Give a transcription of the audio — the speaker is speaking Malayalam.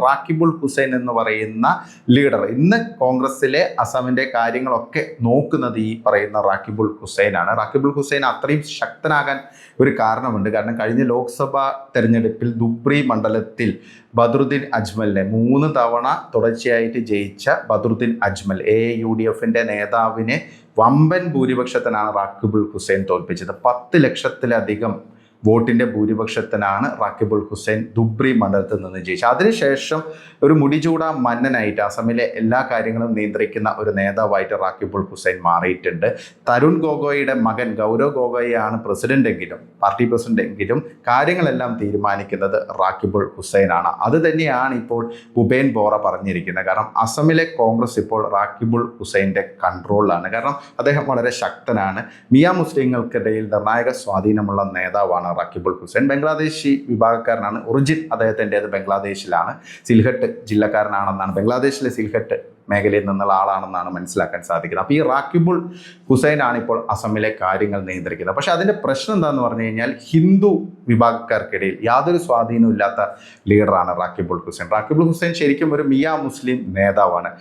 റാക്കിബുൾ ഹുസൈൻ എന്ന് പറയുന്ന ലീഡർ ഇന്ന് കോൺഗ്രസിലെ അസമിൻ്റെ കാര്യങ്ങളൊക്കെ നോക്കുന്നത് ഈ പറയുന്ന റാക്കിബുൾ ഹുസൈനാണ്. റാക്കിബുൾ ഹുസൈൻ അത്രയും ശക്തനാകാൻ ഒരു കാരണമുണ്ട്. കാരണം കഴിഞ്ഞ ലോക്സഭാ തെരഞ്ഞെടുപ്പിൽ ദുബ്രി മണ്ഡലത്തിൽ ബദറുദ്ദീൻ അജ്മലിനെ 3 തവണ തുടർച്ചയായിട്ട് ജയിച്ച ബദറുദ്ദീൻ അജ്മൽ AUDFന്റെ നേതാവിനെ വമ്പൻ ഭൂരിപക്ഷത്തിനാണ് റാക്കിബുൾ ഹുസൈൻ തോൽപ്പിച്ചത്. 10 ലക്ഷത്തിലധികം വോട്ടിൻ്റെ ഭൂരിപക്ഷത്തിനാണ് റാക്കിബുൾ ഹുസൈൻ ദുബ്രി മണ്ഡലത്തിൽ നിന്ന് ജയിച്ചത്. അതിനുശേഷം ഒരു മുടിചൂട മന്നനായിട്ട് അസമിലെ എല്ലാ കാര്യങ്ങളും നിയന്ത്രിക്കുന്ന ഒരു നേതാവായിട്ട് റാക്കിബുൾ ഹുസൈൻ മാറിയിട്ടുണ്ട്. തരുൺ ഗൊഗോയിയുടെ മകൻ ഗൗരവ് ഗൊഗോയിയാണ് പ്രസിഡന്റെങ്കിലും പാർട്ടി പ്രസിഡന്റെങ്കിലും കാര്യങ്ങളെല്ലാം തീരുമാനിക്കുന്നത് റാക്കിബുൾ ഹുസൈനാണ്. അത് തന്നെയാണ് ഇപ്പോൾ ഭൂപേൻ ബോറ പറഞ്ഞിരിക്കുന്നത്. കാരണം അസമിലെ കോൺഗ്രസ് ഇപ്പോൾ റാക്കിബുൾ ഹുസൈൻ്റെ കൺട്രോളിലാണ്. കാരണം അദ്ദേഹം വളരെ ശക്തനാണ്. മിയ മുസ്ലിങ്ങൾക്കിടയിൽ നിർണായക സ്വാധീനമുള്ള നേതാവാണ് റാക്കിബുൾ ഹുസൈൻ. ബംഗ്ലാദേശി വിഭാഗക്കാരനാണ്. ഒറിജിൻ അദ്ദേഹത്തിൻ്റെത് ബംഗ്ലാദേശിലാണ്. സിൽഹട്ട് ജില്ലക്കാരനാണെന്നാണ്, ബംഗ്ലാദേശിലെ സിൽഹട്ട് മേഖലയിൽ നിന്നുള്ള ആളാണെന്നാണ് മനസ്സിലാക്കാൻ സാധിക്കുന്നത്. അപ്പോൾ ഈ റാക്കിബുൾ ഹുസൈനാണ് ഇപ്പോൾ അസമിലെ കാര്യങ്ങൾ നിയന്ത്രിക്കുന്നത്. പക്ഷേ അതിൻ്റെ പ്രശ്നം എന്താണെന്ന് പറഞ്ഞു കഴിഞ്ഞാൽ ഹിന്ദു വിഭാഗക്കാർക്കിടയിൽ യാതൊരു സ്വാധീനവും ഇല്ലാത്ത ലീഡറാണ് റാക്കിബുൾ ഹുസൈൻ. റാക്കിബുൾ ഹുസൈൻ ശരിക്കും ഒരു മിയ മുസ്ലിം നേതാവാണ്.